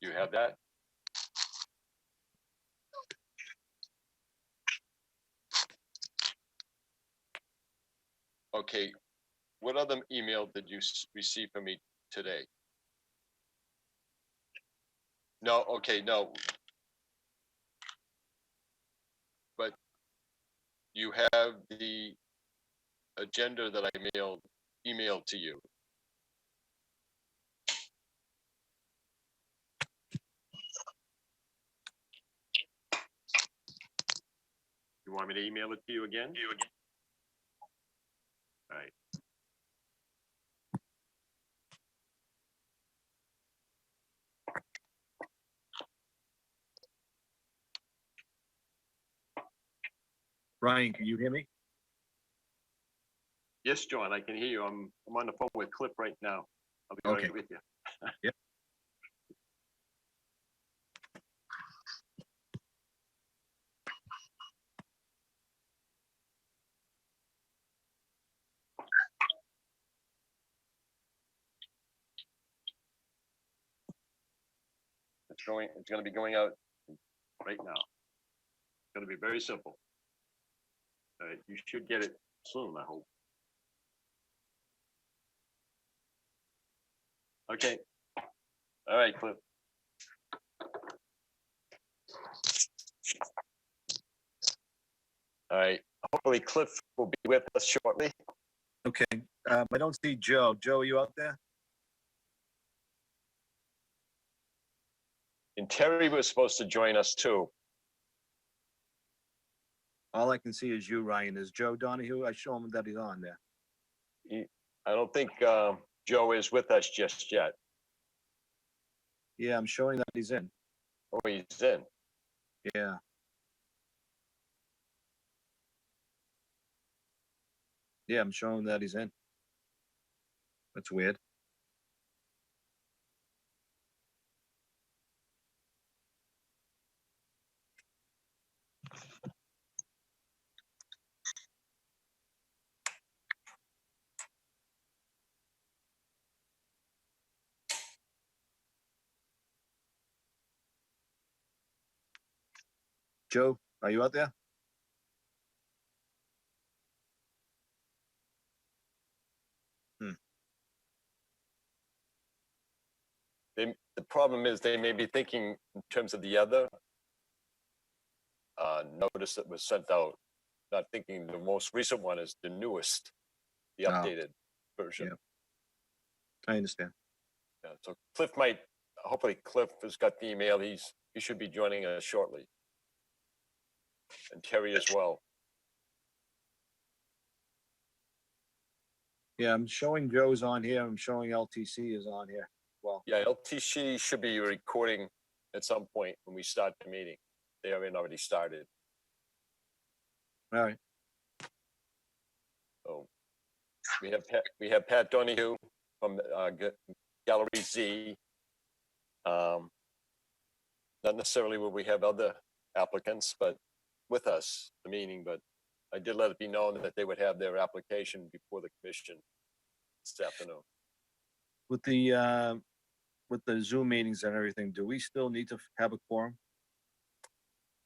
You have that? Okay, what other email did you receive from me today? No, okay, no. But you have the agenda that I emailed to you. You want me to email it to you again? All right. Ryan, can you hear me? Yes, John, I can hear you. I'm on the phone with Cliff right now. I'll be Okay. right with you. Yep. It's going to be going out right now. It's going to be very simple. You should get it soon, I hope. Okay. All right, Cliff. All right. Hopefully Cliff will be with us shortly. Okay. I don't see Joe. Joe, are you out there? And Terry was supposed to join us too. All I can see is you, Ryan. Is Joe Donahue? I show him that he's on there. I don't think Joe is with us just yet. Yeah, I'm showing that he's in. Oh, he's in. Yeah. Yeah, I'm showing that he's in. That's weird. Joe, are you out there? The problem is they may be thinking in terms of the other notice that was sent out, not thinking the most recent one is the newest, the updated version. Yeah. I understand. Yeah, so hopefully Cliff has got the email. He should be joining us shortly. And Terry as well. Yeah, I'm showing Joe's on here. I'm showing LTC is on here. Well, yeah, LTC should be recording at some point when we start the meeting. They haven't already started. All right. So we have Pat Donahue from Gallery Z. Not necessarily will we have other applicants, but with us, the meeting, but I did let it be known that they would have their application before the commission this afternoon. With the Zoom meetings and everything, do we still need to have a quorum?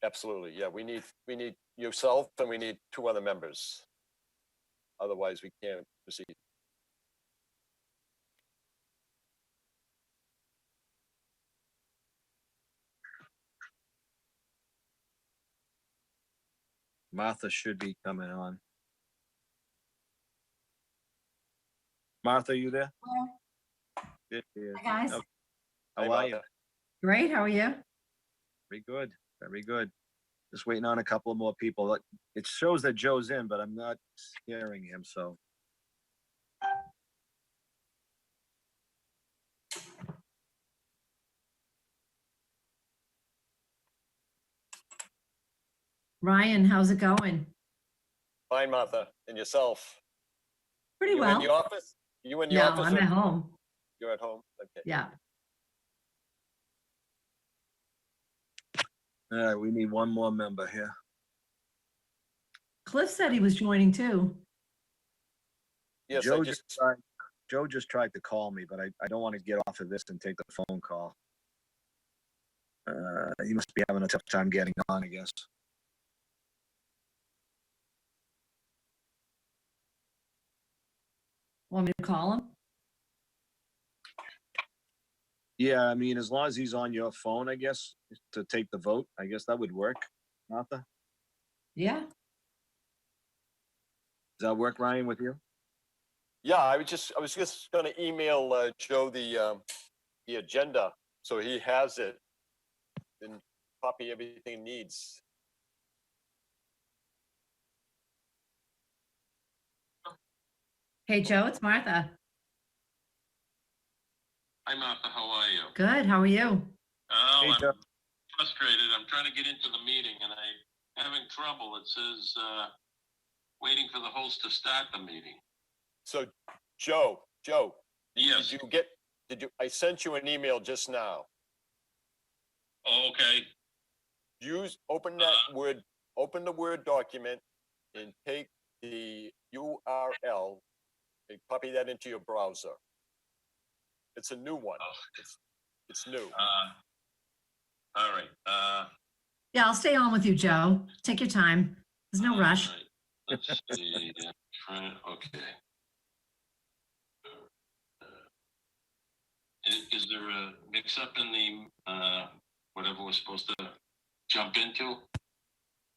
Absolutely, yeah. We need yourself and we need 2 other members. Otherwise, we can't proceed. Martha should be coming on. Martha, you there? Hello. There she is. Hi, guys. Okay. Hey, How are you? Martha. Great. How are you? Very good. Very good. Just waiting on a couple of more people. It shows that Joe's in, but I'm not hearing him, so. Ryan, how's it going? Fine, Martha. And yourself? Pretty You well. in the office? You in the No, office? I'm or- at home. You're at home? Okay. Yeah. All right, we need one more member here. Cliff said he was joining too. Yes, Joe just tried to call me, but I don't want to get off of this and take the phone call. He must be having a tough time getting on, I guess. Want me to call him? Yeah, I mean, as long as he's on your phone, I guess, to take the vote, I guess that would work. Martha, Yeah. does that work, Ryan, with you? Yeah, I was just gonna email Joe the agenda, so he has it and copy everything he needs. Hey, Joe, it's Martha. Hi Martha, how are you? Good. How are you? Oh, Hey, I'm Joe. frustrated. I'm trying to get into the meeting and I'm having trouble. It says, waiting for the host to start the meeting. So, Joe, Yes. I sent you an email just now. Oh, okay. Open the Word document and take the URL and copy that into your browser. It's a new one. It's new. All right. Yeah, I'll stay on with you, Joe. Take your time. There's no rush. All right. Let's see. Okay. Is there a mix-up in the whatever we're supposed to jump into?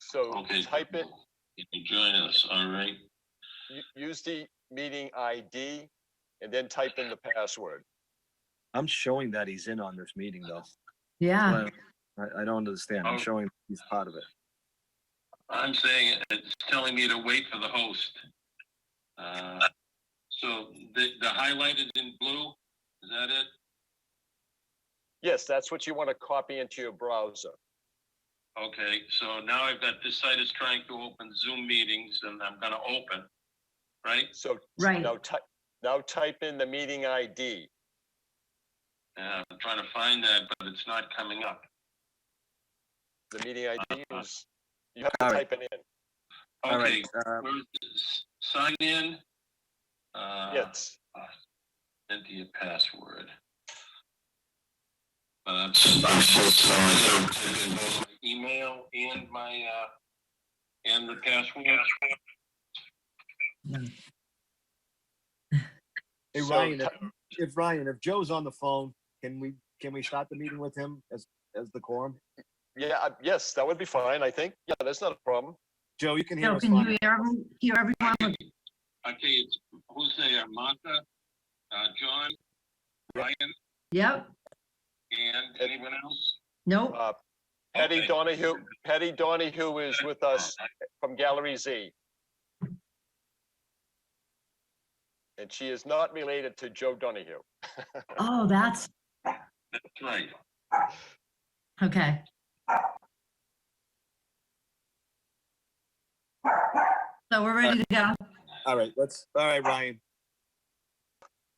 So Okay. type it, You can join us. All right. use the meeting ID and then type in the password. I'm showing that he's in on this meeting, though. Yeah. I don't understand. I'm Oh. showing he's part of it. I'm saying it's telling me to wait for the host. So the highlighted in blue, is that it? Yes, that's what you want to copy into your browser. Okay, so now I've got this site is trying to open Zoom meetings and I'm gonna open, right? So Right. now type in the meeting ID. I'm trying to find that, but it's not coming up. The meeting ID is, you have to All right. type it in. All Okay, right. where is this? Sign in. Yes. Enter your password. But I'm so sorry. So type in both my email and my and the password. Hey, So Ryan, if Joe's on the phone, can we start the meeting with him as the quorum? Yeah, yes, that would be fine, I think. Yeah, that's not a problem. Joe, you can hear Joe, us can you fine. hear everyone? Okay, it's who's there? Martha, John, Ryan, Yep. and anyone else? Nope. Patty Okay. Donahue is with us from Gallery Z. And she is not related to Joe Donahue. Oh, that's That's right. okay. So we're ready to go. All right, Ryan.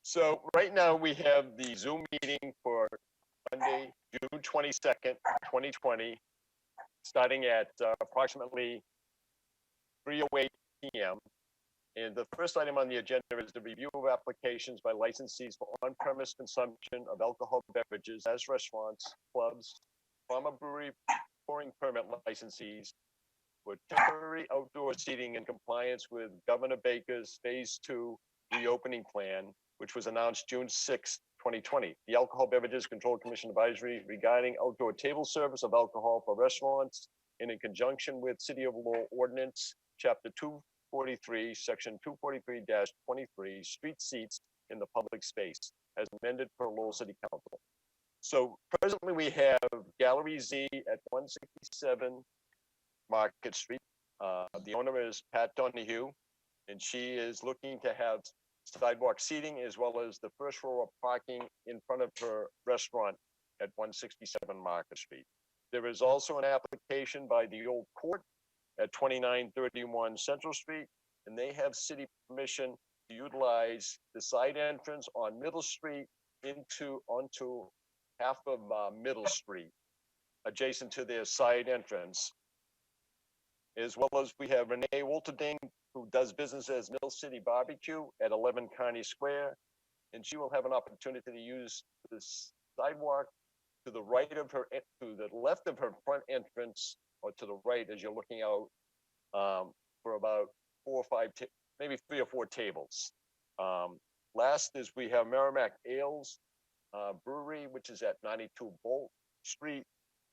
So right now we have the Zoom meeting for Monday, June 22nd, 2020, starting at approximately 3:08 p.m. And the first item on the agenda is the review of applications by licensees for on-premise consumption of alcohol beverages as restaurants, clubs, farmer brewery pouring permit licensees for temporary outdoor seating in compliance with Governor Baker's Phase 2 reopening plan, which was announced June 6, 2020. The Alcohol Beverages Control Commission advisory regarding outdoor table service of alcohol for restaurants and in conjunction with City of Lowell Ordinance, Chapter 243, Section 243-23, street seats in the public space, as amended per Lowell City Council. So presently we have Gallery Z at 167 Market Street. The owner is Pat Donahue, and she is looking to have sidewalk seating as well as the first row of parking in front of her restaurant at 167 Market Street. There is also an application by the Old Court at 2931 Central Street, and they have city permission to utilize the side entrance on Middle Street onto half of Middle Street, adjacent to their side entrance. As well as we have Renee Wolterding, who does business as Mill City Barbecue at 11 Kearney Square, and she will have an opportunity to use the sidewalk to the right of her, to the left of her front entrance, or to the right as you're looking out, for about 4 or 5, maybe 3 or 4 tables. Last is we have Merrimack Ales Brewery, which is at 92 Bolt Street,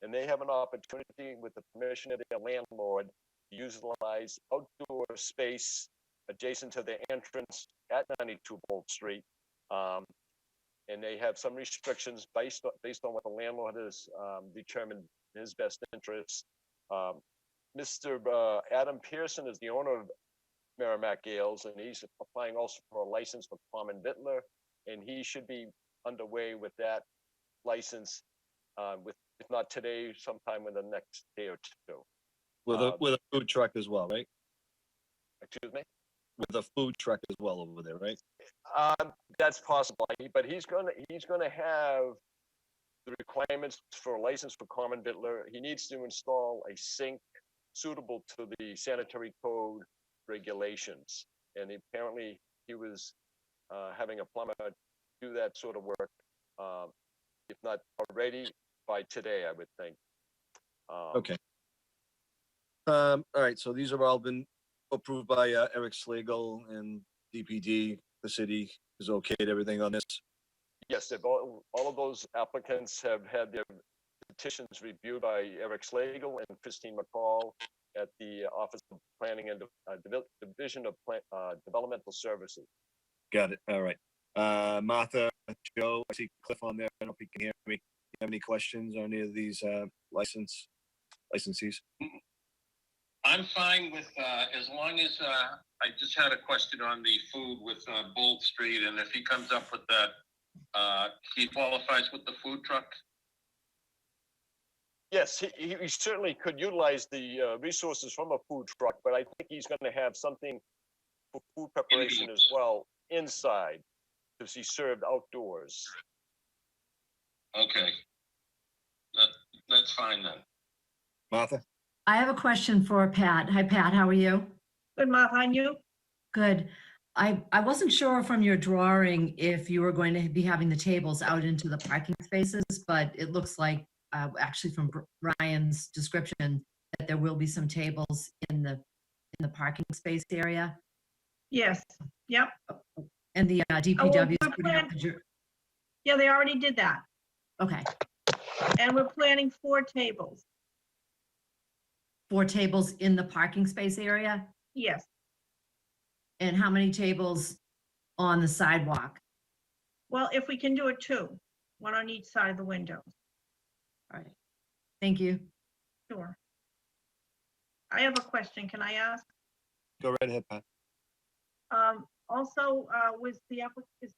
and they have an opportunity with the permission of their landlord to utilize outdoor space adjacent to the entrance at 92 Bolt Street. And they have some restrictions based on what the landlord has determined in his best interest. Mr. Adam Pearson is the owner of Merrimack Ales, and he's applying also for a license for common vittler, and he should be underway with that license, if not today, sometime in the next day or two. With a food truck as well, right? Excuse me? With a food truck as well over there, right? That's possible, but he's gonna have the requirements for a license for common vittler. He needs to install a sink suitable to the sanitary code regulations, and apparently he was having a plumber do that sort of work, if not already by today, I would think. Okay. All right, so these have all been approved by Eric Slagle and DPD. The city is okayed everything on this. Yes, all of those applicants have had their petitions reviewed by Eric Slagle and Christine McCall at the Office of Planning and Division of Developmental Services. Got it. All right. Martha, Joe, I see Cliff on there. I don't know if you can hear me. You have any questions on any of these licensees? I'm fine with, as long as, I just had a question on the food with Bolt Street, and if he comes up with that, he qualifies with the food truck? Yes, he certainly could utilize the resources from a food truck, but I think he's going to have something for food preparation as well inside, because he's served outdoors. Okay. That's fine then. Martha? I have a question for Pat. Hi, Pat, how are you? Good, Martha, and you? Good. I wasn't sure from your drawing if you were going to be having the tables out into the parking spaces, but it looks like, actually from Brian's description, that there will be some tables in the parking space area. Yes, yep. And the DPW we're is putting up the Yeah, they already did that. okay, And we're planning 4 tables. 4 tables in the parking space area? Yes. And how many tables on the sidewalk? Well, if we can do it 2, 1 on each side of the windows. All right. Thank you. Sure. I have a question. Can I ask? Go right ahead, Pat. Also, is this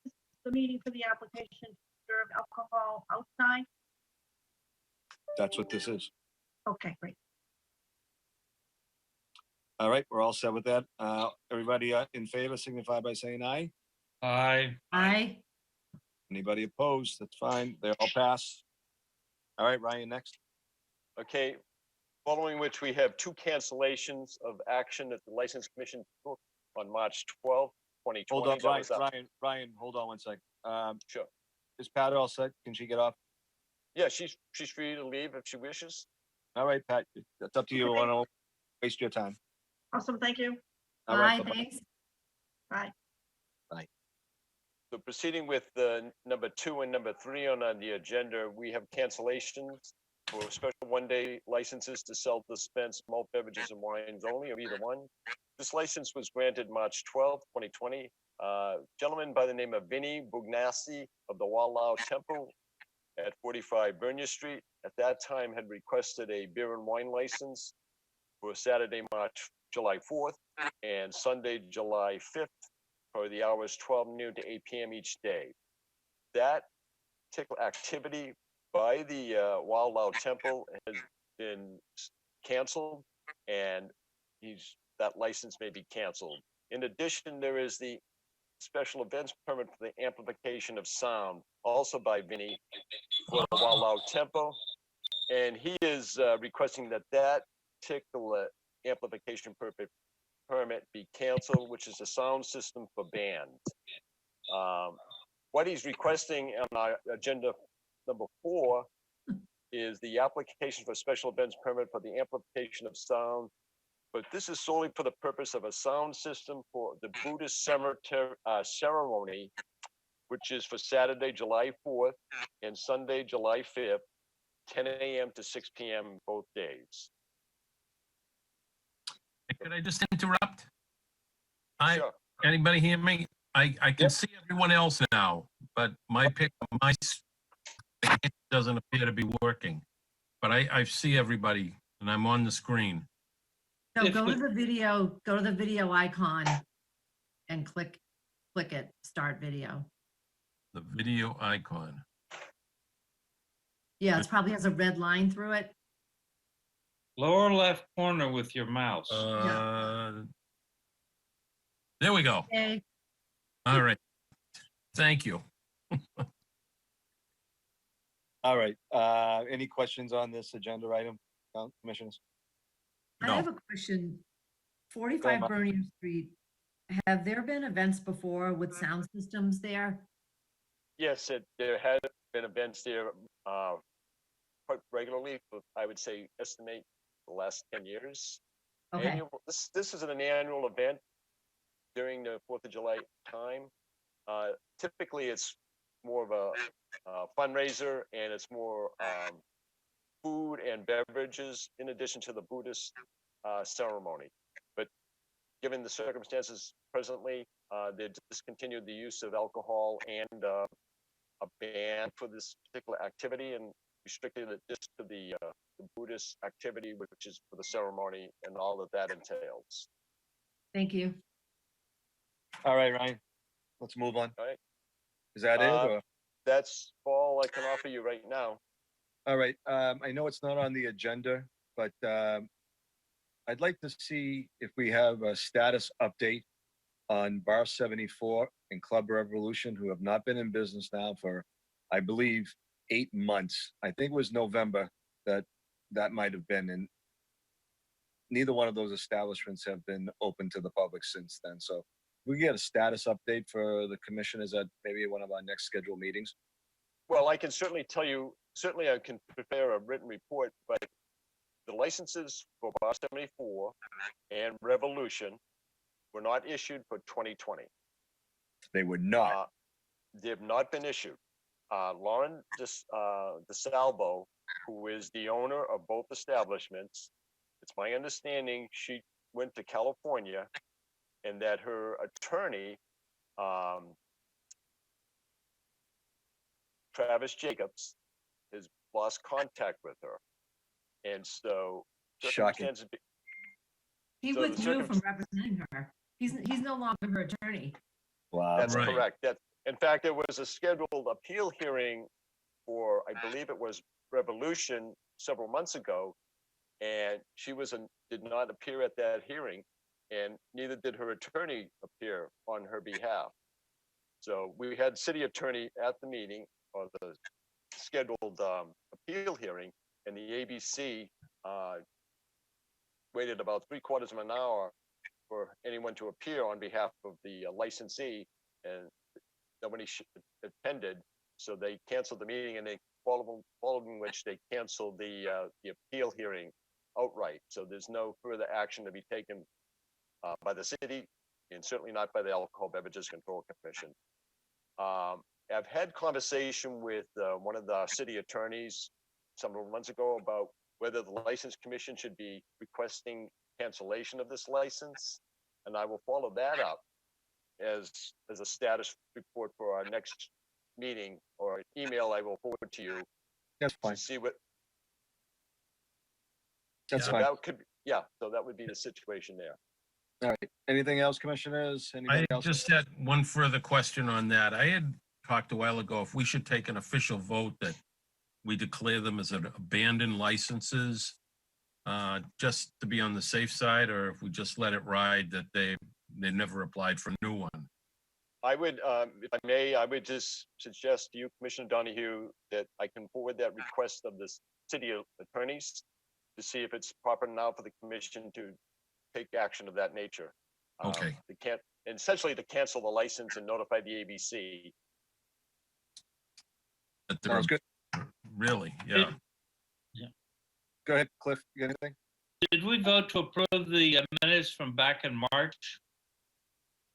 the meeting for the application to serve alcohol outside? That's what this is. Okay, great. All right, we're all set with that. Everybody in favor signify by saying aye. Aye. Aye. Anybody opposed? That's fine. They all pass. All right, Ryan, next. Okay, following which we have 2 cancellations of action that the License Commission took on March 12th, 2020. Hold on, That was up. Ryan, hold on one sec. Sure. Is Pat all set? Can she get off? Yeah, she's free to leave if she wishes. All right, Pat, that's up to you. I Okay. don't waste your time. Awesome, thank you. All right, Aye, bye-bye. thanks. Bye. So proceeding with number 2 and number 3 on the agenda, we have cancellations for special one-day licenses to sell dispense malt beverages and wines only, or either one. This license was granted March 12th, 2020. Gentleman by the name of Vinny Bugnassi of the Wallau Temple at 45 Bernier Street, at that time had requested a beer and wine license for Saturday, July 4th, and Sunday, July 5th, for the hours 12 noon to 8 p.m. each day. That particular activity by the Wallau Temple has been canceled, and that license may be canceled. In addition, there is the special events permit for the amplification of sound, also by Vinny, for the Wallau Temple, and he is requesting that particular amplification permit be canceled, which is a sound system for bands. What he's requesting on our agenda number 4 is the application for special events permit for the amplification of sound. But this is solely for the purpose of a sound system for the Buddhist ceremony, which is for Saturday, July 4th and Sunday, July 5th, 10 a.m. to 6 p.m. both days. Could I just interrupt? Sure. Anybody hear me? I can Yep. see everyone else now, but my doesn't appear to be working. But I see everybody and I'm on the screen. No, go to the video icon and click it, start video. The video icon. Yeah, it probably has a red line through it. Lower left corner with your mouse. There we go. Okay. All right. Thank you. All right, any questions on this agenda item, commissioners? I have a question. 45 Mark. Bernier Street, have there been events before with sound systems there? Yes, there had been events there quite regularly, but I would say estimate the last 10 years. Okay, This is an annual event during the 4th of July time. Typically, it's more of a fundraiser, and it's more food and beverages in addition to the Buddhist ceremony. But given the circumstances presently, they discontinued the use of alcohol and a ban for this particular activity, and restricted it just to the Buddhist activity, which is for the ceremony and all that entails. thank you. All right, Ryan, let's move on. All right. Is that it, or? That's all I can offer you right now. All right, I know it's not on the agenda, but I'd like to see if we have a status update on Bar 74 and Club Revolution, who have not been in business now for, I believe, 8 months. I think it was November that might have been, and neither one of those establishments have been open to the public since then. So we get a status update for the commissioners at maybe one of our next scheduled meetings. Well, I can certainly tell you, certainly I can prepare a written report, but the licenses for Bar 74 and Revolution were not issued for 2020. They would not. They have not been issued. Lauren DeSalvo, who is the owner of both establishments, it's my understanding she went to California and that her attorney, Travis Jacobs, has lost contact with her. And so Shocking. circumstances He So the withdrew from representing her. He's no longer her attorney. Wow. That's Right. correct. In fact, there was a scheduled appeal hearing for, I believe it was Revolution several months ago, and she did not appear at that hearing, and neither did her attorney appear on her behalf. So we had city attorney at the meeting or the scheduled appeal hearing, and the ABC waited about 3/4 of an hour for anyone to appear on behalf of the licensee, and nobody attended. So they canceled the meeting, and they following which they canceled the appeal hearing outright. So there's no further action to be taken by the city, and certainly not by the Alcohol Beverages Control Commission. I've had conversation with one of the city attorneys several months ago about whether the license commission should be requesting cancellation of this license, and I will follow that up as a status report for our next meeting, or an email I will forward to you That's fine. to see what. That's So fine. that could, yeah, so that would be the situation there. All right. Anything else, commissioners? Anybody I else? just had one further question on that. I had talked a while ago if we should take an official vote that we declare them as abandoned licenses, just to be on the safe side, or if we just let it ride that they never applied for a new one. I would, if I may, I would just suggest to you, Commissioner Donahue, that I can forward that request of the city attorneys to see if it's proper now for the commission to take action of that nature. Okay. They can't, and essentially to cancel the license and notify the ABC. That they're- Sounds good. Really, yeah. Go ahead, Cliff, you got anything? Did we vote to approve the minutes from back in March?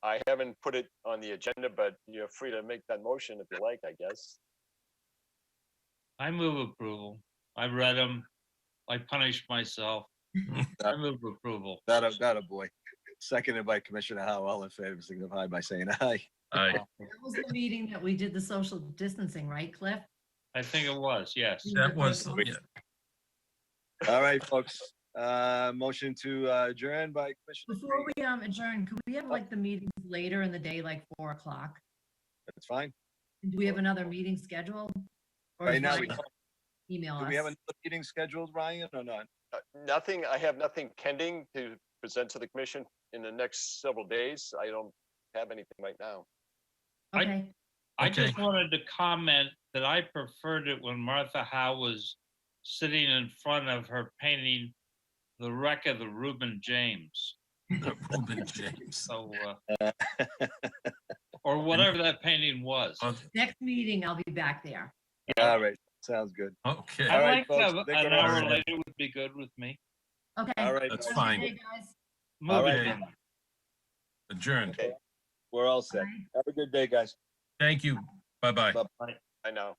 I haven't put it on the agenda, but you're free to make that motion if you like, I guess. I move approval. I read them. I punished myself. I move approval. That a boy. Seconded by Commissioner Howell. All in favor, signify by saying aye. Aye. That was the meeting that we did the social distancing, right, Cliff? I think it was, yes. That was, yeah. All right, folks. Motion to adjourn by Commissioner. Before we adjourn, could we have like the meetings later in the day, like 4 o'clock? That's fine. Do we have another meeting scheduled? Or Right is now, Ryan gonna email do us? we have another meeting scheduled, Ryan, or not? Nothing, I have nothing pending to present to the commission in the next several days. I don't have anything right now. Okay, I Okay. just wanted to comment that I preferred it when Martha Howe was sitting in front of her painting the wreck of the Reuben James. Reuben James. So, or whatever that painting was. next meeting, I'll be back there. All right, sounds good. Okay, All I'd right, like to folks, have think an about hour it. later would be good with me. Okay. All right, That's Have a good fine. day, guys. Move right. it in. adjourned. Okay, we're all set. Bye. Have a good day, guys. Thank you. Bye-bye. Bye. I know.